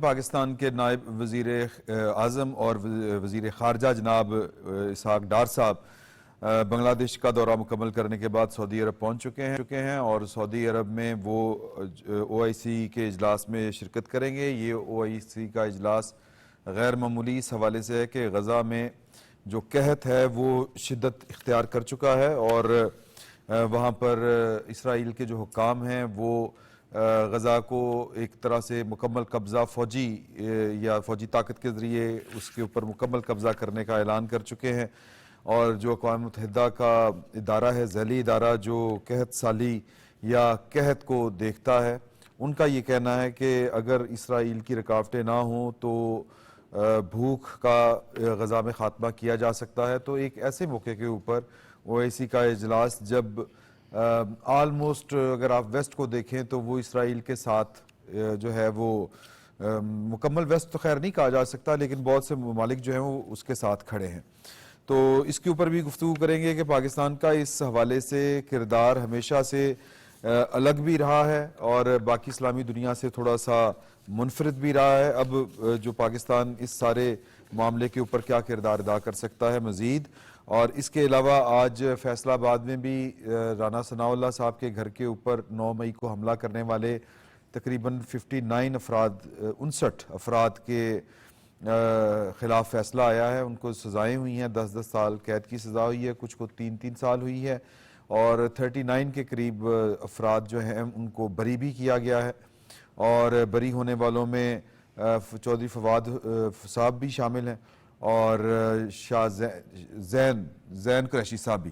پاکستان کے نائب وزیر اعظم اور وزیر خارجہ جناب اسحاق ڈار صاحب بنگلہ دیش کا دورہ مکمل کرنے کے بعد سعودی عرب پہنچ چکے ہیں اور سعودی عرب میں وہ او آئی سی کے اجلاس میں شرکت کریں گے۔ یہ او آئی سی کا اجلاس غیر معمولی اس حوالے سے ہے کہ غزہ میں جو قحط ہے وہ شدت اختیار کر چکا ہے اور وہاں پر اسرائیل کے جو حکام ہیں وہ غزہ کو ایک طرح سے مکمل قبضہ فوجی طاقت کے ذریعے اس کے اوپر مکمل قبضہ کرنے کا اعلان کر چکے ہیں، اور جو اقوام متحدہ کا ادارہ ہے، ذیلی ادارہ جو قحط سالی یا قحط کو دیکھتا ہے، ان کا یہ کہنا ہے کہ اگر اسرائیل کی رکاوٹیں نہ ہوں تو بھوک کا غزہ میں خاتمہ کیا جا سکتا ہے۔ تو ایک ایسے موقع کے اوپر او آئی سی کا اجلاس جب آلموسٹ اگر آپ ویسٹ کو دیکھیں تو وہ اسرائیل کے ساتھ جو ہے وہ مکمل ویسٹ تو خیر نہیں کہا جا سکتا، لیکن بہت سے ممالک جو ہیں وہ اس کے ساتھ کھڑے ہیں۔ تو اس کے اوپر بھی گفتگو کریں گے کہ پاکستان کا اس حوالے سے کردار ہمیشہ سے الگ بھی رہا ہے اور باقی اسلامی دنیا سے تھوڑا سا منفرد بھی رہا ہے۔ اب جو پاکستان اس سارے معاملے کے اوپر کیا کردار ادا کر سکتا ہے مزید، اور اس کے علاوہ آج فیصل آباد میں بھی رانا ثناء اللہ صاحب کے گھر کے اوپر 9 مئی کو حملہ کرنے والے تقریباً 59 افراد کے خلاف فیصلہ آیا ہے۔ ان کو سزائیں ہوئی ہیں، 10 سال قید کی سزا ہوئی ہے، کچھ کو 3 سال ہوئی ہے، اور 39 کے قریب افراد جو ہیں ان کو بری بھی کیا گیا ہے، اور بری ہونے والوں میں چودھری فواد صاحب بھی شامل ہیں اور شاہ زین قریشی صاحب بھی،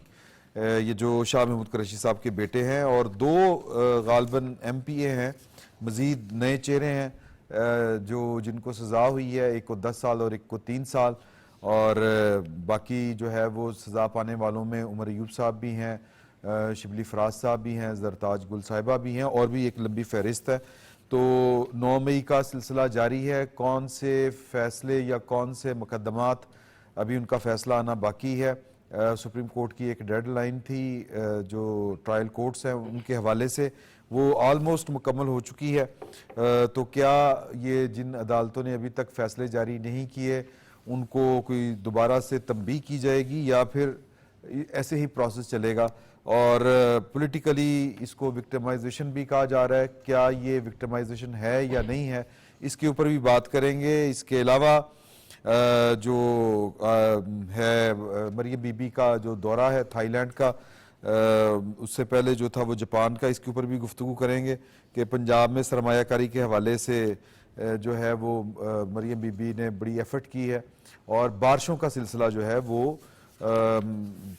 یہ جو شاہ محمود قریشی صاحب کے بیٹے ہیں، اور 2 غالباً ایم پی اے ہیں، مزید نئے چہرے ہیں جن کو سزا ہوئی ہے، ایک کو 10 سال اور ایک کو 3 سال، اور باقی جو ہے وہ سزا پانے والوں میں عمر ایوب صاحب بھی ہیں، شبلی فراز صاحب بھی ہیں، زرتاج گل صاحبہ بھی ہیں، اور بھی ایک لمبی فہرست ہے۔ تو 9 مئی کا سلسلہ جاری ہے، کون سے فیصلے یا کون سے مقدمات ابھی ان کا فیصلہ آنا باقی ہے۔ سپریم کورٹ کی ایک ڈیڈ لائن تھی جو ٹرائل کورٹس ہیں ان کے حوالے سے، وہ آلموسٹ مکمل ہو چکی ہے۔ تو کیا یہ جن عدالتوں نے ابھی تک فیصلے جاری نہیں کیے ان کو کوئی دوبارہ سے تنبیہ کی جائے گی یا پھر ایسے ہی پروسیس چلے گا؟ اور پولیٹیکلی اس کو وکٹمائزیشن بھی کہا جا رہا ہے، کیا یہ وکٹمائزیشن ہے یا نہیں ہے، اس کے اوپر بھی بات کریں گے۔ اس کے علاوہ جو ہے مریم بی بی کا جو دورہ ہے تھائی لینڈ کا، اس سے پہلے جو تھا وہ جاپان کا، اس کے اوپر بھی گفتگو کریں گے کہ پنجاب میں سرمایہ کاری کے حوالے سے جو ہے وہ مریم بی بی نے بڑی ایفرٹ کی ہے، اور بارشوں کا سلسلہ جو ہے وہ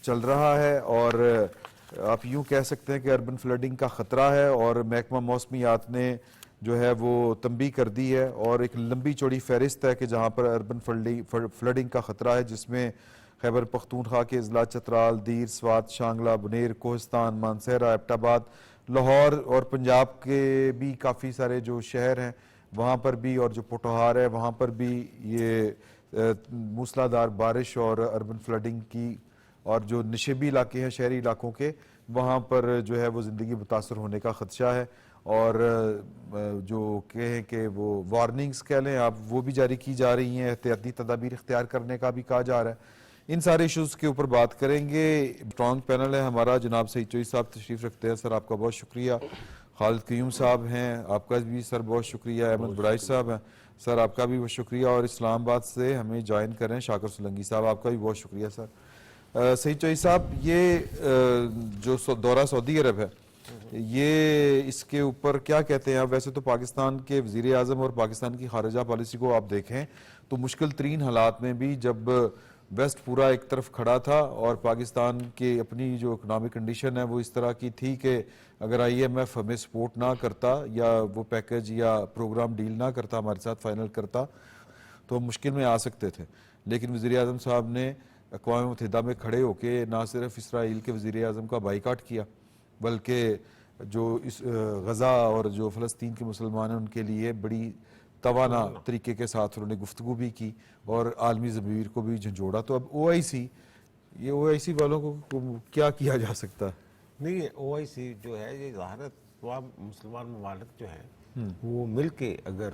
چل رہا ہے، اور آپ یوں کہہ سکتے ہیں کہ اربن فلڈنگ کا خطرہ ہے، اور محکمہ موسمیات نے جو ہے وہ تنبیہ کر دی ہے، اور ایک لمبی چوڑی فہرست ہے کہ جہاں پر اربن فلڈنگ کا خطرہ ہے، جس میں خیبر پختونخوا کے اضلاع چترال، دیر، سوات، شانگلہ، بنیر، کوہستان، مانسہرہ، ایبٹ آباد، لاہور اور پنجاب کے بھی کافی سارے جو شہر ہیں وہاں پر بھی، اور جو پوٹوہار ہے وہاں پر بھی یہ موسلادھار بارش اور اربن فلڈنگ کی، اور جو نشیبی علاقے ہیں شہری علاقوں کے وہاں پر جو ہے وہ زندگی متاثر ہونے کا خدشہ ہے، اور جو کہیں کہ وہ وارننگز کہہ لیں آپ، وہ بھی جاری کی جا رہی ہیں، احتیاطی تدابیر اختیار کرنے کا بھی کہا جا رہا ہے۔ ان سارے ایشوز کے اوپر بات کریں گے۔ اسٹرانگ پینل ہے ہمارا، جناب سعید چوئی صاحب تشریف رکھتے ہیں، سر آپ کا بہت شکریہ۔ خالد قیوم صاحب ہیں، آپ کا بھی سر بہت شکریہ۔ احمد بڑائش صاحب ہیں، سر آپ کا بھی بہت شکریہ، اور اسلام آباد سے ہمیں جوائن کریں شاکر سلنگی صاحب، آپ کا بھی بہت شکریہ سر۔ سعید چوئی صاحب، یہ جو دورہ سعودی عرب ہے، یہ اس کے اوپر کیا کہتے ہیں آپ؟ ویسے تو پاکستان کے وزیر اعظم اور پاکستان کی خارجہ پالیسی کو آپ دیکھیں تو مشکل ترین حالات میں بھی جب ویسٹ پورا ایک طرف کھڑا تھا اور پاکستان کی اپنی جو اکنامک کنڈیشن ہے وہ اس طرح کی تھی کہ اگر آئی ایم ایف ہمیں سپورٹ نہ کرتا یا وہ پیکج یا پروگرام ڈیل نہ کرتا ہمارے ساتھ فائنل کرتا تو ہم مشکل میں آ سکتے تھے، لیکن وزیر اعظم صاحب نے اقوام متحدہ میں کھڑے ہو کے نہ صرف اسرائیل کے وزیر اعظم کا بائیکاٹ کیا، بلکہ جو اس غزہ اور جو فلسطین کے مسلمان ہیں ان کے لیے بڑی توانا طریقے کے ساتھ انہوں نے گفتگو بھی کی اور عالمی ضمیر کو بھی جھنجھوڑا۔ تو اب او آئی سی والوں کو کیا کیا جا سکتا ہے؟ نہیں، او آئی سی جو ہے یہ ظاہر تمام مسلمان ممالک جو ہیں وہ مل کے اگر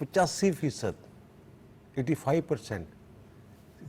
85%, 85%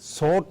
100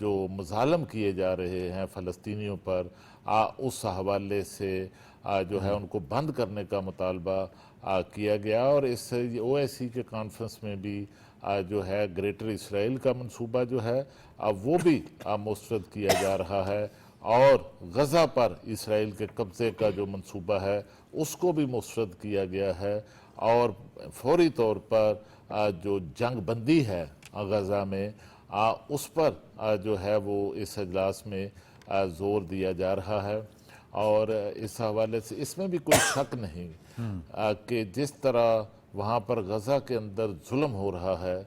جو مظالم کیے جا رہے ہیں فلسطینیوں پر اس حوالے سے جو ہے ان کو بند کرنے کا مطالبہ کیا گیا، اور اس OIC کے کانفرنس میں بھی جو ہے گریٹر اسرائیل کا منصوبہ جو ہے وہ بھی مسترد کیا جا رہا ہے، اور غزہ پر اسرائیل کے قبضے کا جو منصوبہ ہے اس کو بھی مسترد کیا گیا ہے، اور فوری طور پر جو جنگ بندی ہے غزہ میں اس پر جو ہے وہ اس اجلاس میں زور دیا جا رہا ہے۔ اور اس حوالے سے اس میں بھی کوئی شک نہیں کہ جس طرح وہاں پر غزہ کے اندر ظلم ہو رہا ہے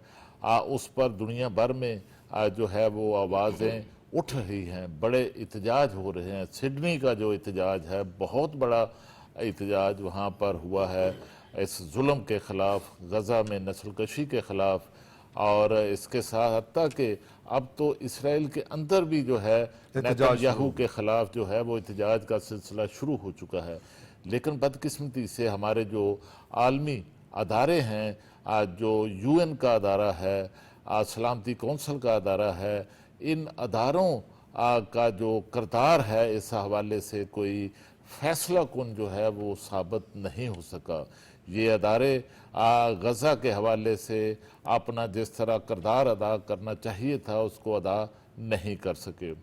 اس پر دنیا بھر میں جو ہے وہ آوازیں اٹھ رہی ہیں، بڑے احتجاج ہو رہے ہیں۔ سڈنی کا جو احتجاج ہے، بہت بڑا احتجاج وہاں پر ہوا ہے اس ظلم کے خلاف، غزہ میں نسل کشی کے خلاف، اور اس کے ساتھ حتیٰ کہ اب تو اسرائیل کے اندر بھی جو ہے نیتنیاہو کے خلاف جو ہے وہ احتجاج کا سلسلہ شروع ہو چکا ہے۔ لیکن بدقسمتی سے ہمارے جو عالمی ادارے ہیں، جو UN کا ادارہ ہے، سلامتی کونسل کا ادارہ ہے، ان اداروں کا جو کردار ہے اس حوالے سے کوئی فیصلہ کن جو ہے وہ ثابت نہیں ہو سکا۔ یہ ادارے غزہ کے حوالے سے اپنا جس طرح کردار ادا کرنا چاہیے تھا اس کو ادا نہیں کر سکے۔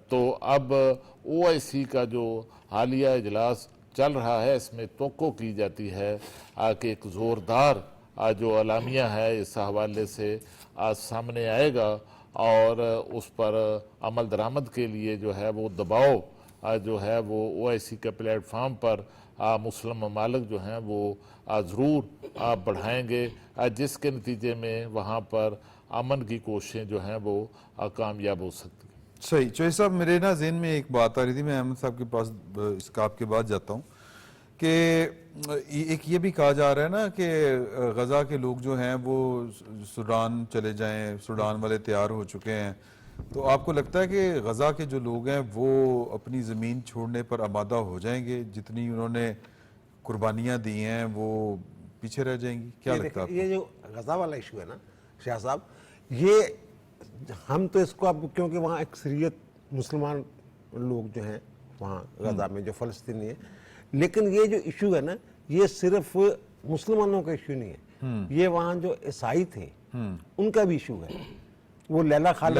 تو اب OIC کا جو حالیہ اجلاس چل رہا ہے اس میں توقع کی جاتی ہے کہ ایک زوردار جو اعلامیہ ہے اس حوالے سے سامنے آئے گا، اور اس پر عمل درآمد کے لیے جو ہے وہ دباؤ جو ہے وہ OIC کے پلیٹ فارم پر مسلم ممالک جو ہیں وہ ضرور بڑھائیں گے، جس کے نتیجے میں وہاں پر امن کی کوششیں جو ہیں وہ کامیاب ہو سکتی ہیں۔ صحیح چوہے صاحب، میرے نا ذہن میں ایک بات آ رہی تھی، میں احمد صاحب کے پاس اس کا آپ کے بعد جاتا ہوں، کہ ایک یہ بھی کہا جا رہا ہے نا کہ غزہ کے لوگ جو ہیں وہ سوڈان چلے جائیں، سوڈان والے تیار ہو چکے ہیں، تو آپ کو لگتا ہے کہ غزہ کے جو لوگ ہیں وہ اپنی زمین چھوڑنے پر آمادہ ہو جائیں گے؟ جتنی انہوں نے قربانیاں دی ہیں وہ پیچھے رہ جائیں گی؟ کیا لگتا ہے آپ کو؟ یہ جو غزہ والا ایشو ہے نا شاہ صاحب، یہ ہم تو اس کو اب کیونکہ وہاں اکثریت مسلمان لوگ جو ہیں وہاں غزہ میں جو فلسطینی ہیں، لیکن یہ جو ایشو ہے نا یہ صرف مسلمانوں کا ایشو نہیں ہے، یہ وہاں جو عیسائی تھے ان کا بھی ایشو ہے۔ وہ لیلا خالد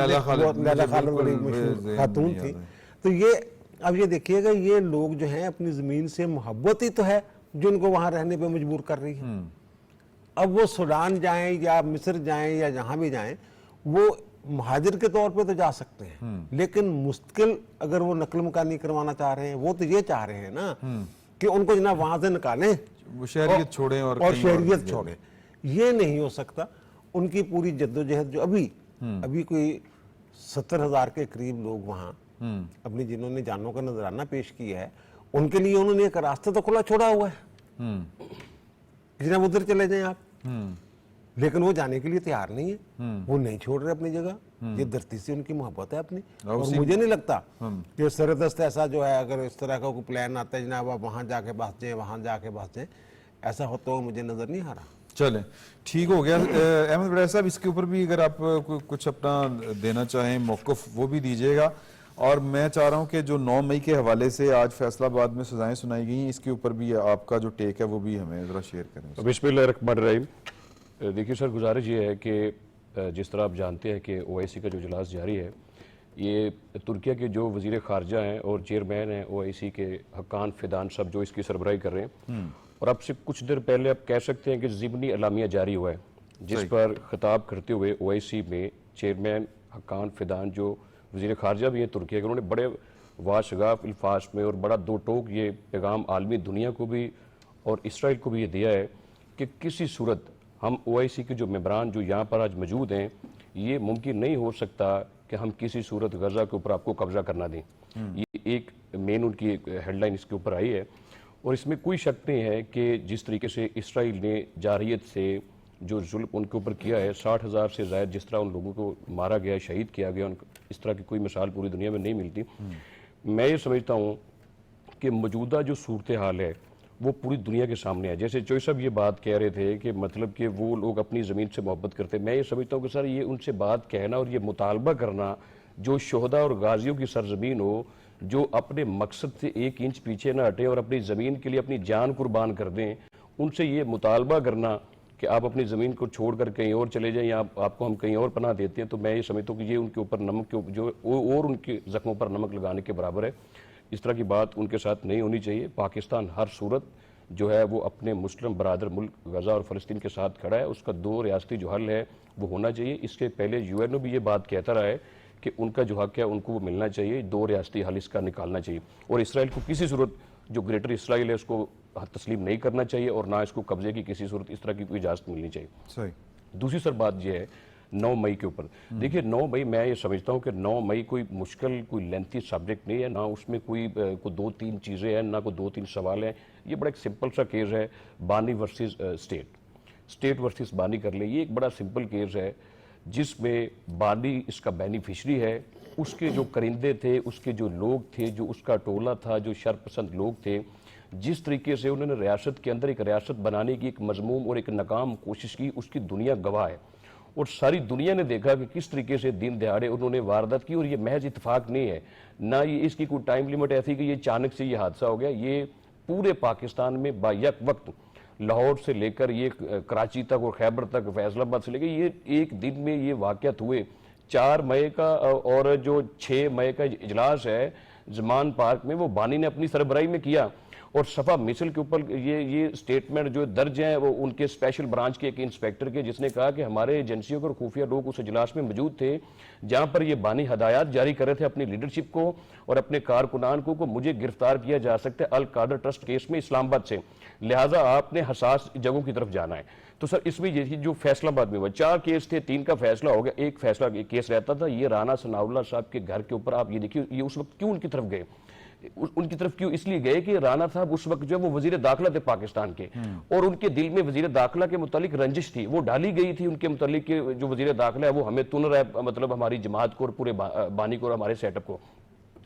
بڑی مشہور خاتون تھی۔ تو یہ اب یہ دیکھیے گا، یہ لوگ جو ہیں اپنی زمین سے محبت ہی تو ہے جو ان کو وہاں رہنے پہ مجبور کر رہی ہے۔ اب وہ سوڈان جائیں یا مصر جائیں یا جہاں بھی جائیں، وہ مہاجر کے طور پہ تو جا سکتے ہیں، لیکن مستقل اگر وہ نقل مکانی کروانا چاہ رہے ہیں، وہ تو یہ چاہ رہے ہیں نا کہ ان کو جناب وہاں سے نکالیں، وہ شہریت چھوڑیں اور شہریت چھوڑیں۔ یہ نہیں ہو سکتا۔ ان کی پوری جدوجہد جو ابھی کوئی 70,000 کے قریب لوگ وہاں اپنی جنہوں نے جانوں کا نذرانہ پیش کیا ہے، ان کے لیے انہوں نے ایک راستہ تو کھلا چھوڑا ہوا ہے، جناب ادھر چلے جائیں آپ، لیکن وہ جانے کے لیے تیار نہیں ہے، وہ نہیں چھوڑ رہے اپنی جگہ۔ یہ دھرتی سے ان کی محبت ہے اپنی، اور مجھے نہیں لگتا کہ سردست ایسا جو ہے اگر اس طرح کا کوئی پلان آتا ہے جناب آپ وہاں جا کے بس جائیں، وہاں جا کے بس جائیں، ایسا ہوتا ہوا مجھے نظر نہیں آ رہا۔ چلیں ٹھیک ہو گیا۔ احمد وڑائچ صاحب، اس کے اوپر بھی اگر آپ کچھ اپنا دینا چاہیں موقف وہ بھی دیجیے گا، اور میں چاہ رہا ہوں کہ جو 9 مئی کے حوالے سے آج فیصل آباد میں سزائیں سنائی گئی ہیں، اس کے اوپر بھی آپ کا جو ٹیک ہے وہ بھی ہمیں ذرا شیئر کریں۔ بسم اللہ الرحمن الرحیم۔ دیکھیے سر، گزارش یہ ہے کہ جس طرح آپ جانتے ہیں کہ OIC کا جو اجلاس جاری ہے، یہ ترکیہ کے جو وزیر خارجہ ہیں اور چیئرمین ہیں OIC کے حقان فیدان صاحب جو اس کی سربراہی کر رہے ہیں، اور اب سے کچھ دیر پہلے آپ کہہ سکتے ہیں کہ ضمنی اعلامیہ جاری ہوا ہے، جس پر خطاب کرتے ہوئے OIC میں چیئرمین حقان فیدان جو وزیر خارجہ بھی ہیں ترکیہ کے، انہوں نے بڑے واشگاف الفاظ میں اور بڑا دو ٹوک یہ پیغام عالمی دنیا کو بھی اور اسرائیل کو بھی یہ دیا ہے کہ کسی صورت ہم OIC کے جو ممبران جو یہاں پر آج موجود ہیں، یہ ممکن نہیں ہو سکتا کہ ہم کسی صورت غزہ کے اوپر آپ کو قبضہ کرنا دیں۔ یہ ایک مین ان کی ہیڈ لائن اس کے اوپر آئی ہے، اور اس میں کوئی شک نہیں ہے کہ جس طریقے سے اسرائیل نے جارحیت سے جو ظلم ان کے اوپر کیا ہے، 60,000 سے زائد جس طرح ان لوگوں کو مارا گیا، شہید کیا گیا، اس طرح کی کوئی مثال پوری دنیا میں نہیں ملتی۔ میں یہ سمجھتا ہوں کہ موجودہ جو صورتحال ہے وہ پوری دنیا کے سامنے ہے. جیسے چوئی صاحب یہ بات کہہ رہے تھے کہ مطلب کہ وہ لوگ اپنی زمین سے محبت کرتے ہیں. میں یہ سمجھتا ہوں کہ سر یہ ان سے بات کہنا اور یہ مطالبہ کرنا جو شہداء اور غازیوں کی سرزمین ہو, جو اپنے مقصد سے 1 انچ پیچھے نہ ہٹے اور اپنی زمین کے لیے اپنی جان قربان کر دیں, ان سے یہ مطالبہ کرنا کہ آپ اپنی زمین کو چھوڑ کر کہیں اور چلے جائیں یا آپ کو ہم کہیں اور پناہ دیتے ہیں, تو میں یہ سمجھتا ہوں کہ یہ ان کے اوپر نمک جو اور ان کے زخموں پر نمک لگانے کے برابر ہے. اس طرح کی بات ان کے ساتھ نہیں ہونی چاہیے. پاکستان ہر صورت جو ہے وہ اپنے مسلم برادر ملک غزہ اور فلسطین کے ساتھ کھڑا ہے. اس کا 2 ریاستی جو حل ہے وہ ہونا چاہیے. اس کے پہلے یو این او بھی یہ بات کہتا رہا ہے کہ ان کا جو حق ہے ان کو وہ ملنا چاہیے, 2 ریاستی حل اس کا نکالنا چاہیے, اور اسرائیل کو کسی صورت جو گریٹر اسرائیل ہے اس کو تسلیم نہیں کرنا چاہیے اور نہ اس کو قبضے کی کسی صورت اس طرح کی کوئی اجازت ملنی چاہیے. صحیح. دوسری سر بات یہ ہے 9 مئی کے اوپر. دیکھیے 9 مئی میں یہ سمجھتا ہوں کہ 9 مئی کوئی مشکل کوئی لینتھی سبجیکٹ نہیں ہے, نہ اس میں کوئی 2-3 چیزیں ہیں, نہ کوئی 2-3 سوال ہیں. یہ بڑا ایک سمپل سا کیس ہے, بانی ورسز اسٹیٹ ورسز بانی کر لیں. یہ ایک بڑا سمپل کیس ہے جس میں بانی اس کا بینیفیشری ہے, اس کے جو کرندے تھے, اس کے جو لوگ تھے, جو اس کا ٹولہ تھا, جو شرپسند لوگ تھے, جس طریقے سے انہوں نے ریاست کے اندر ایک ریاست بنانے کی ایک مذموم اور ایک ناکام کوشش کی, اس کی دنیا گواہ ہے. اور ساری دنیا نے دیکھا کہ کس طریقے سے دن دہاڑے انہوں نے واردات کی, اور یہ محض اتفاق نہیں ہے, نہ یہ اس کی کوئی ٹائم لیمٹ ایسی کہ یہ اچانک سے یہ حادثہ ہو گیا. یہ پورے پاکستان میں با یک وقت لاہور سے لے کر یہ کراچی تک اور خیبر تک, فیصل آباد سے لے کر یہ ایک دن میں یہ واقعات ہوئے. 4 مئی کا اور جو 6 مئی کا اجلاس ہے زمان پارک میں, وہ بانی نے اپنی سربراہی میں کیا, اور صفا مثل کے اوپر یہ سٹیٹمنٹ جو درج ہیں وہ ان کے اسپیشل برانچ کے ایک انسپیکٹر کے, جس نے کہا کہ ہمارے ایجنسیوں کے اور خفیہ لوگ اس اجلاس میں موجود تھے جہاں پر یہ بانی ہدایات جاری کر رہے تھے اپنی لیڈرشپ کو اور اپنے کارکنان کو مجھے گرفتار کیا جا سکتا ہے القادر ٹرسٹ کیس میں اسلام آباد سے, لہٰذا آپ نے حساس جگہوں کی طرف جانا ہے. تو سر اس میں یہ جو فیصلہ آباد میں ہوا, 4 کیس تھے, 3 کا فیصلہ ہو گیا, ایک فیصلہ کیس رہتا تھا. یہ رانا ثناء اللہ صاحب کے گھر کے اوپر آپ یہ دیکھیے یہ اس وقت کیوں ان کی طرف گئے, ان کی طرف کیوں اس لیے گئے کہ رانا صاحب اس وقت جو ہے وہ وزیر داخلہ تھے پاکستان کے, اور ان کے دل میں وزیر داخلہ کے متعلق رنجش تھی, وہ ڈالی گئی تھی ان کے متعلق کہ جو وزیر داخلہ ہے وہ ہمیں تن رہا ہے, مطلب ہماری جماعت کو اور پورے بانی کو اور ہمارے سیٹ اپ کو.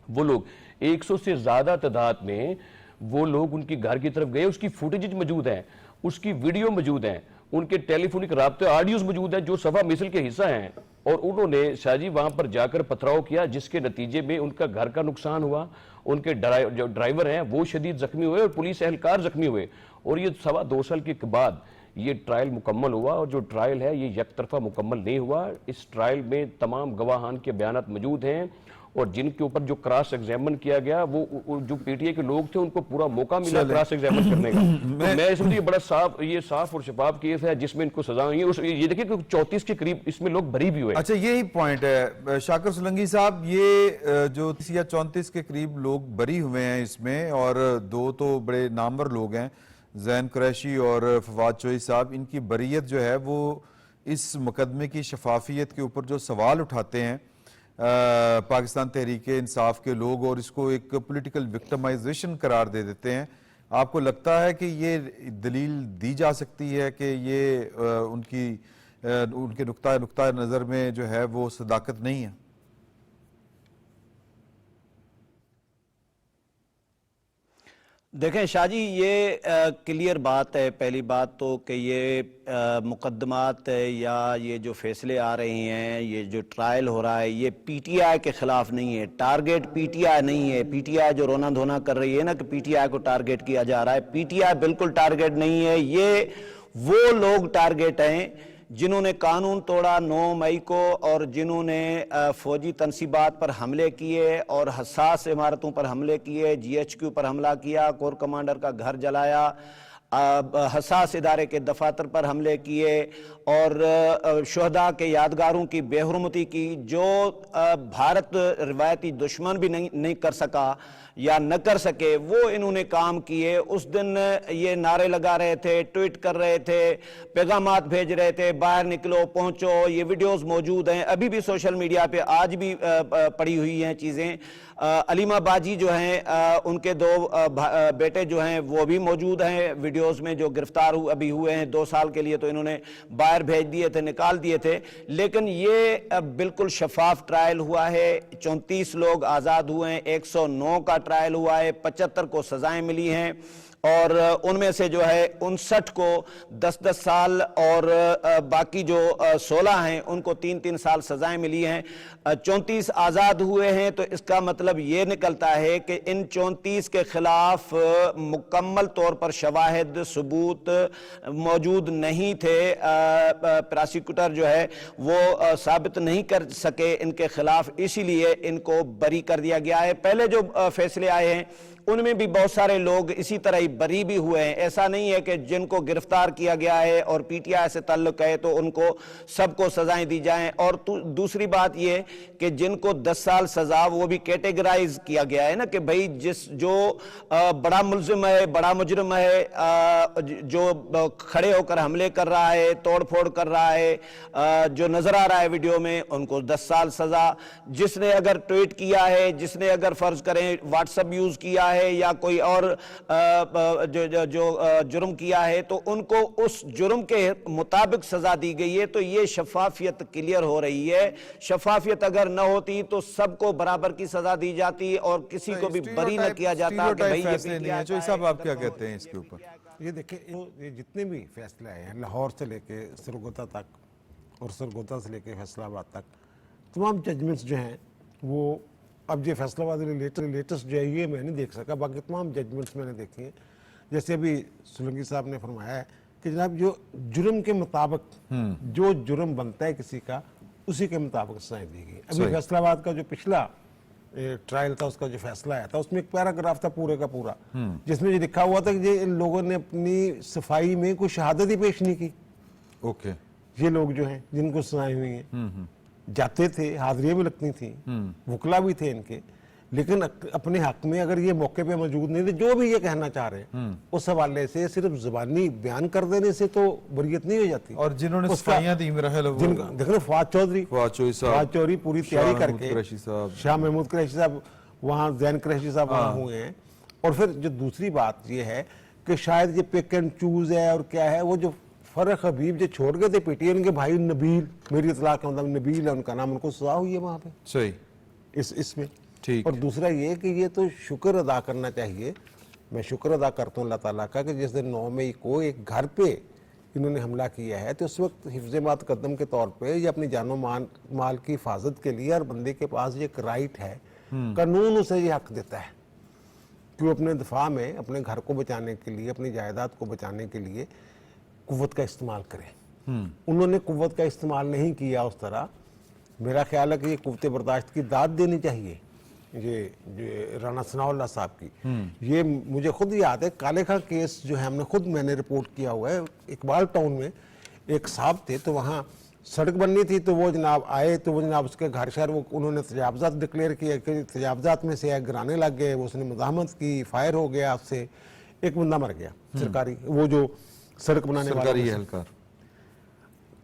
وہ لوگ 100 سے زیادہ تعداد میں وہ لوگ ان کی گھر کی طرف گئے, اس کی فوٹیج موجود ہیں, اس کی ویڈیو موجود ہیں, ان کے ٹیلی فونک رابطے آڈیوز موجود ہیں جو صفا مثل کے حصہ ہیں, اور انہوں نے شاہ جی وہاں پر جا کر پتھراؤ کیا جس کے نتیجے میں ان کا گھر کا نقصان ہوا, ان کے جو ڈرائیور ہیں وہ شدید زخمی ہوئے اور پولیس اہلکار زخمی ہوئے. اور یہ 2.25 سال کے بعد یہ ٹرائل مکمل ہوا, اور جو ٹرائل ہے یہ یک طرفہ مکمل نہیں ہوا. اس ٹرائل میں تمام گواہان کے بیانات موجود ہیں, اور جن کے اوپر جو کراس ایگزامن کیا گیا وہ جو پی ٹی آئی کے لوگ تھے ان کو پورا موقع ملا کراس ایگزامن کرنے کا. میں اس میں بڑا صاف اور شفاف کیس ہے جس میں ان کو سزا ہوئی ہے. یہ دیکھیں کہ 34 کے قریب اس میں لوگ بری بھی ہوئے. اچھا یہی پوائنٹ ہے شاکر سولنگی صاحب, یہ جو 34 کے قریب لوگ بری ہوئے ہیں اس میں, اور 2 تو بڑے نامور لوگ ہیں, زین قریشی اور فواد چوئی صاحب, ان کی بریت جو ہے وہ اس مقدمے کی شفافیت کے اوپر جو سوال اٹھاتے ہیں پاکستان تحریک انصاف کے لوگ, اور اس کو ایک پولیٹیکل وکٹمائزیشن قرار دے دیتے ہیں. آپ کو لگتا ہے کہ یہ دلیل دی جا سکتی ہے کہ یہ ان کے نقطہ نظر میں جو ہے وہ صداقت نہیں ہے؟ دیکھیں شاہ جی, یہ کلیئر بات ہے. پہلی بات تو کہ یہ مقدمات یا یہ جو فیصلے آ رہے ہیں, یہ جو ٹرائل ہو رہا ہے, یہ پی ٹی آئی کے خلاف نہیں ہے. ٹارگیٹ پی ٹی آئی نہیں ہے. پی ٹی آئی جو رونا دھونا کر رہی ہے نا کہ پی ٹی آئی کو ٹارگیٹ کیا جا رہا ہے, پی ٹی آئی بالکل ٹارگیٹ نہیں ہے. یہ وہ لوگ ٹارگیٹ ہیں جنہوں نے قانون توڑا 9 مئی کو, اور جنہوں نے فوجی تنصیبات پر حملے کیے اور حساس عمارتوں پر حملے کیے, جی ایچ کیو پر حملہ کیا, کور کمانڈر کا گھر جلایا, حساس ادارے کے دفاتر پر حملے کیے, اور شہداء کے یادگاروں کی بے حرمتی کی, جو بھارت روایتی دشمن بھی نہیں کر سکا یا نہ کر سکے, وہ انہوں نے کام کیے. اس دن یہ نعرے لگا رہے تھے, ٹویٹ کر رہے تھے, پیغامات بھیج رہے تھے, باہر نکلو, پہنچو. یہ ویڈیوز موجود ہیں, ابھی بھی سوشل میڈیا پہ آج بھی پڑی ہوئی ہیں چیزیں. علیمہ باجی جو ہیں, ان کے 2 بیٹے جو ہیں وہ بھی موجود ہیں ویڈیوز میں, جو گرفتار ابھی ہوئے ہیں 2 سال کے لیے, تو انہوں نے باہر بھیج دیے تھے, نکال دیے تھے. لیکن یہ بالکل شفاف ٹرائل ہوا ہے. 34 لوگ آزاد ہوئے ہیں, 109 کا ٹرائل ہوا ہے, 75 کو سزائیں ملی ہیں, اور ان میں سے جو ہے 59 کو 10-10 سال اور باقی جو 16 ہیں ان کو 3-3 سال سزائیں ملی ہیں. 34 آزاد ہوئے ہیں. تو اس کا مطلب یہ نکلتا ہے کہ ان 34 کے خلاف مکمل طور پر شواہد ثبوت موجود نہیں تھے. پراسیکیوٹر جو ہے وہ ثابت نہیں کر سکے ان کے خلاف, اسی لیے ان کو بری کر دیا گیا ہے. پہلے جو فیصلے آئے ہیں ان میں بھی بہت سارے لوگ اسی طرح ہی بری بھی ہوئے ہیں. ایسا نہیں ہے کہ جن کو گرفتار کیا گیا ہے اور پی ٹی آئی سے تعلق ہے تو ان کو سب کو سزائیں دی جائیں. اور دوسری بات یہ کہ جن کو 10 سال سزا وہ بھی کیٹیگرائز کیا گیا ہے نا, کہ بھئی جو بڑا ملزم ہے, بڑا مجرم ہے, جو کھڑے ہو کر حملے کر رہا ہے, توڑ پھوڑ کر رہا ہے, جو نظر آ رہا ہے ویڈیو میں, ان کو 10 سال سزا. جس نے اگر ٹویٹ کیا ہے, جس نے اگر فرض کریں واٹس ایپ یوز کیا ہے یا کوئی اور جو جرم کیا ہے تو ان کو اس جرم کے مطابق سزا دی گئی ہے. تو یہ شفافیت کلیئر ہو رہی ہے. شفافیت اگر نہ ہوتی تو سب کو برابر کی سزا دی جاتی اور کسی کو بھی بری نہ کیا جاتا کہ بھئی یہ فیصلے نہیں ہیں. جو صاحب آپ کیا کہتے ہیں اس کے اوپر؟ یہ دیکھیں یہ جتنے بھی فیصلے آئے ہیں لاہور سے لے کے سرگودا تک اور سرگودا سے لے کے فیصلہ آباد تک, تمام ججمنٹس جو ہیں وہ اب یہ فیصلہ آباد لیٹسٹ جو ہے یہ میں نہیں دیکھ سکا, باقی تمام ججمنٹس میں نے دیکھی ہیں. جیسے ابھی سولنگی صاحب نے فرمایا ہے کہ جناب جو جرم کے مطابق جو جرم بنتا ہے کسی کا اسی کے مطابق سزائیں دی گئی. ابھی فیصلہ آباد کا جو پچھلا ٹرائل تھا اس کا جو فیصلہ آیا تھا اس میں ایک پیراگراف تھا پورے کا پورا جس میں یہ لکھا ہوا تھا کہ ان لوگوں نے اپنی صفائی میں کوئی شہادت ہی پیش نہیں کی. اوکے, یہ لوگ جو ہیں جن کو سزائیں ہوئی ہیں جاتے تھے, حاضریاں بھی لگتی تھیں, وکلا بھی تھے ان کے, لیکن اپنے حق میں اگر یہ موقع پہ موجود نہیں تھے جو بھی یہ کہنا چاہ رہے ہیں اس حوالے سے صرف زبانی بیان کر دینے سے تو بریت نہیں ہو جاتی. اور جنہوں نے صفائیاں دی مراحل دیکھیں فواد چودھری پوری تیاری کر کے, شاہ محمود قریشی صاحب وہاں, زین قریشی صاحب وہاں ہوئے ہیں. اور پھر جو دوسری بات یہ ہے کہ شاید یہ پک اینڈ چوز ہے اور کیا ہے, وہ جو فرق حبیب جو چھوڑ گئے تھے پی ٹی آئی ان کے بھائی نبیل, میری اطلاع کا مطلب نبیل ہے ان کا نام, ان کو سزا ہوئی ہے وہاں پہ صحیح اس میں. اور دوسرا یہ کہ یہ تو شکر ادا کرنا چاہیے, میں شکر ادا کرتا ہوں اللہ تعالیٰ کا کہ جس دن 9 مئی کو ایک گھر پہ انہوں نے حملہ کیا ہے تو اس وقت حفظ ما تقدم کے طور پہ یا اپنی جان و مال کی حفاظت کے لیے ہر بندے کے پاس یہ ایک رائٹ ہے, قانون اسے یہ حق دیتا ہے کہ وہ اپنے دفاع میں اپنے گھر کو بچانے کے لیے, اپنی جائیداد کو بچانے کے لیے قوت کا استعمال کریں. انہوں نے قوت کا استعمال نہیں کیا اس طرح. میرا خیال ہے کہ یہ قوت برداشت کی داد دینی چاہیے یہ رانا ثناء اللہ صاحب کی. یہ مجھے خود یاد ہے کالے خاں کیس جو ہے میں نے رپورٹ کیا ہوا ہے. اقبال ٹاؤن میں ایک صاحب تھے تو وہاں سڑک بننی تھی تو وہ جناب آئے تو وہ جناب اس کے گھر شہر وہ انہوں نے تجاوزات ڈکلیئر کیا کہ تجاوزات میں سے ایک گرانے لگ گئے, وہ اس نے مزاحمت کی, فائر ہو گیا, اس سے ایک بندہ مر گیا سرکاری, وہ جو سڑک بنانے والا,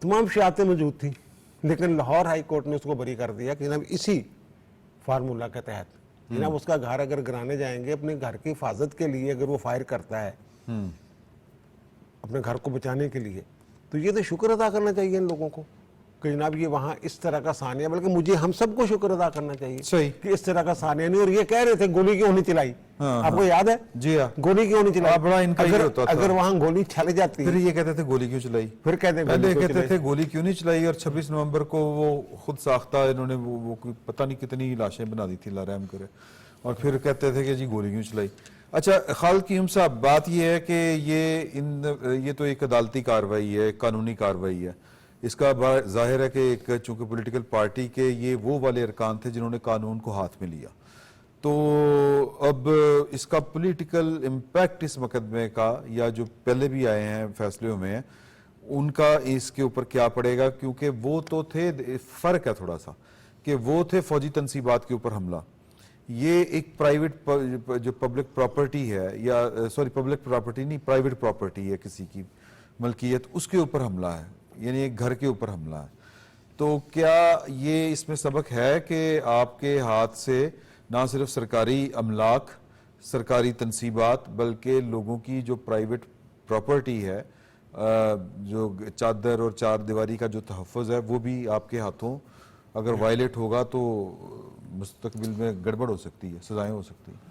تمام شہادتیں موجود تھیں. لیکن لاہور ہائی کورٹ نے اس کو بری کر دیا کہ جناب اسی فارمولہ کے تحت جناب اس کا گھر اگر گرانے جائیں گے اپنے گھر کی حفاظت کے لیے, اگر وہ فائر کرتا ہے اپنے گھر کو بچانے کے لیے, تو یہ تو شکر ادا کرنا چاہیے ان لوگوں کو کہ جناب یہ وہاں اس طرح کا ثانیہ, بلکہ مجھے ہم سب کو شکر ادا کرنا چاہیے کہ اس طرح کا ثانیہ نہیں. اور یہ کہہ رہے تھے گولی کیوں نہیں چلائی, آپ کو یاد ہے جی ہاں, گولی کیوں نہیں چلائی, بڑا ان کا یہ ہوتا تھا. اگر وہاں گولی چل جاتی پھر یہ کہتے تھے گولی کیوں چلائی, پھر کہتے تھے گولی کیوں نہیں چلائی. اور 26 نومبر کو وہ خود ساختہ انہوں نے وہ پتہ نہیں کتنی لاشیں بنا دی تھی, اللہ رحم کرے, اور پھر کہتے تھے کہ جی گولی کیوں چلائی. اچھا خالد قیوم صاحب, بات یہ ہے کہ یہ تو ایک عدالتی کارروائی ہے, قانونی کارروائی ہے. اس کا ظاہر ہے کہ ایک چونکہ پولیٹیکل پارٹی کے یہ وہ والے ارکان تھے جنہوں نے قانون کو ہاتھ میں لیا, تو اب اس کا پولیٹیکل امپیکٹ اس مقدمے کا یا جو پہلے بھی آئے ہیں فیصلوں میں ان کا اس کے اوپر کیا پڑے گا, کیونکہ وہ تو تھے, فرق ہے تھوڑا سا کہ وہ تھے فوجی تنصیبات کے اوپر حملہ, یہ ایک پرائیویٹ جو پبلک پراپرٹی ہے, یا سوری پبلک پراپرٹی نہیں, پرائیویٹ پراپرٹی ہے کسی کی ملکیت, اس کے اوپر حملہ ہے, یعنی ایک گھر کے اوپر حملہ ہے. تو کیا یہ اس میں سبق ہے کہ آپ کے ہاتھ سے نہ صرف سرکاری املاک, سرکاری تنصیبات, بلکہ لوگوں کی جو پرائیویٹ پراپرٹی ہے, جو چادر اور چار دیواری کا جو تحفظ ہے, وہ بھی آپ کے ہاتھوں اگر وائلیٹ ہوگا تو مستقبل میں گڑبڑ ہو سکتی ہے, سزائیں ہو سکتی ہیں.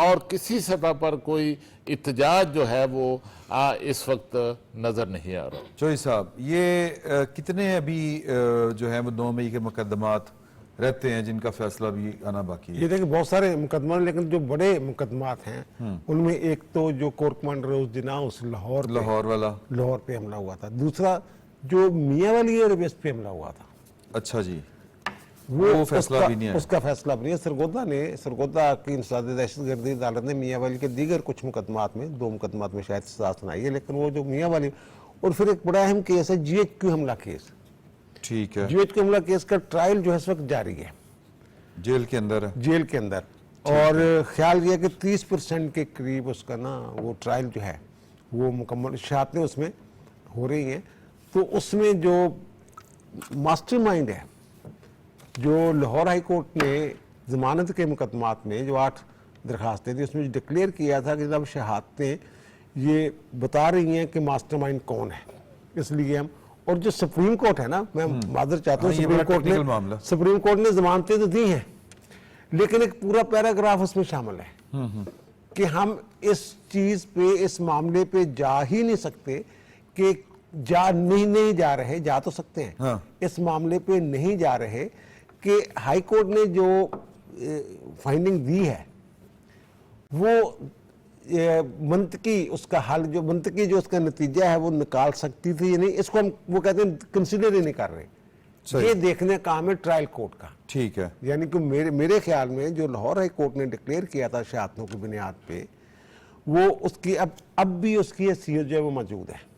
اور کسی سطح پر کوئی احتجاج جو ہے وہ اس وقت نظر نہیں آ رہا۔ چوئی صاحب، یہ کتنے ابھی جو ہے وہ 9 مئی کے مقدمات رہتے ہیں جن کا فیصلہ بھی آنا باقی ہے؟ یہ دیکھیں بہت سارے مقدمات، لیکن جو بڑے مقدمات ہیں ان میں ایک تو جو کور کمانڈر اس جناح اس لاہور والا، لاہور پہ حملہ ہوا تھا، دوسرا جو میاں والی ایئر بیس پہ حملہ ہوا تھا، اچھا جی، وہ فیصلہ بھی نہیں ہے۔ اس کا فیصلہ بھی نہیں ہے۔ سرگودا کی انسداد دہشت گردی عدالت نے میاں والی کے دیگر کچھ مقدمات میں 2 مقدمات میں شاید سزا سنائی ہے، لیکن وہ جو میاں والی، اور پھر ایک بڑا اہم کیس ہے جی ایچ کیو حملہ کیس۔ ٹھیک ہے، جی ایچ کیو حملہ کیس کا ٹرائل جو ہے اس وقت جاری ہے جیل کے اندر ہے۔ جیل کے اندر، اور خیال یہ کہ 30% کے قریب اس کا نا وہ ٹرائل جو ہے وہ مکمل شہادتیں اس میں ہو رہی ہیں۔ تو اس میں جو ماسٹر مائنڈ ہے، جو لاہور ہائی کورٹ نے ضمانت کے مقدمات میں جو 8 درخواستیں تھیں اس میں ڈکلیئر کیا تھا کہ جب شہادتیں یہ بتا رہی ہیں کہ ماسٹر مائنڈ کون ہے، اس لیے ہم، اور جو سپریم کورٹ ہے نا، میں معذرت چاہتا ہوں، یہ بڑا ٹیکنیکل معاملہ۔ سپریم کورٹ نے ضمانتیں تو دی ہیں، لیکن ایک پورا پیراگراف اس میں شامل ہے کہ ہم اس چیز پہ، اس معاملے پہ جا ہی نہیں سکتے، کہ نہیں جا رہے، جا تو سکتے ہیں، اس معاملے پہ نہیں جا رہے کہ ہائی کورٹ نے جو فائنڈنگ دی ہے وہ منطقی، اس کا حل جو منطقی جو اس کا نتیجہ ہے وہ نکال سکتی تھی یا نہیں، اس کو ہم وہ کہتے ہیں کنسیڈر ہی نہیں کر رہے۔ یہ دیکھنے کا کام ہے ٹرائل کورٹ کا۔ ٹھیک ہے، یعنی کہ میرے خیال میں جو لاہور ہائی کورٹ نے ڈکلیئر کیا تھا شہادتوں کی بنیاد پہ، وہ اس کی اب بھی اس کی حیثیت جو ہے وہ موجود ہے۔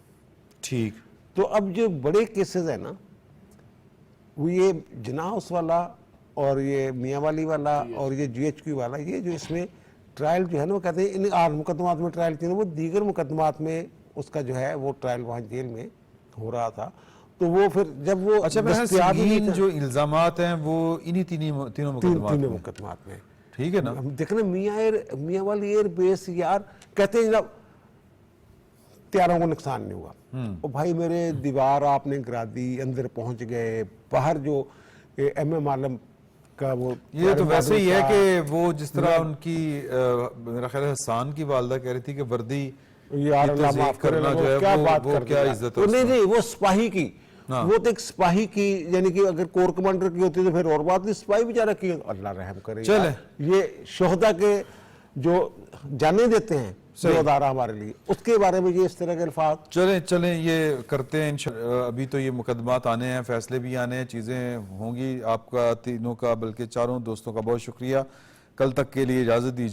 ٹھیک، تو اب جو بڑے کیسز ہیں نا، وہ یہ جناح اس والا اور یہ میاں والی والا اور یہ جی ایچ کیو والا، یہ جو اس میں ٹرائل جو ہے نا، وہ کہتے ہیں ان 8 مقدمات میں ٹرائل کیا، وہ دیگر مقدمات میں اس کا جو ہے وہ ٹرائل وہاں جیل میں ہو رہا تھا۔ تو وہ پھر جب وہ اچھا، دستیاب ہی نہیں سنگین تھا، جو الزامات ہیں وہ انہی تینوں مقدمات تینوں میں، مقدمات میں، ٹھیک ہے نا؟ ہم دیکھنا میاں والی ایئر بیس، یار کہتے ہیں جناب تیاروں کو نقصان نہیں ہوا، اور بھائی میرے دیوار آپ نے گرا دی، اندر پہنچ گئے، باہر جو ایم ایم عالم کا وہ، یہ تو ویسے ہی ہے کہ وہ جس طرح ان کی میرا خیال ہے حسان کی والدہ کہہ رہی تھی کہ وردی یار اللہ معاف کرنا جو ہے کیا بات کر کیا عزت ہے، نہیں وہ سپاہی کی، وہ تو ایک سپاہی کی، یعنی کہ اگر کور کمانڈر کی ہوتی تو پھر اور بات نہیں، سپاہی بیچارہ کی، اللہ رحم کرے۔ چلے یہ شہداء کے جو جانے دیتے ہیں جو ادارہ ہمارے لیے، اس کے بارے میں یہ اس طرح کے الفاظ۔ چلیں یہ کرتے ہیں ابھی تو یہ مقدمات آنے ہیں، فیصلے بھی آنے ہیں، چیزیں ہوں گی۔ آپ کا تینوں کا بلکہ چاروں دوستوں کا بہت شکریہ، کل تک کے لیے اجازت دیجیے۔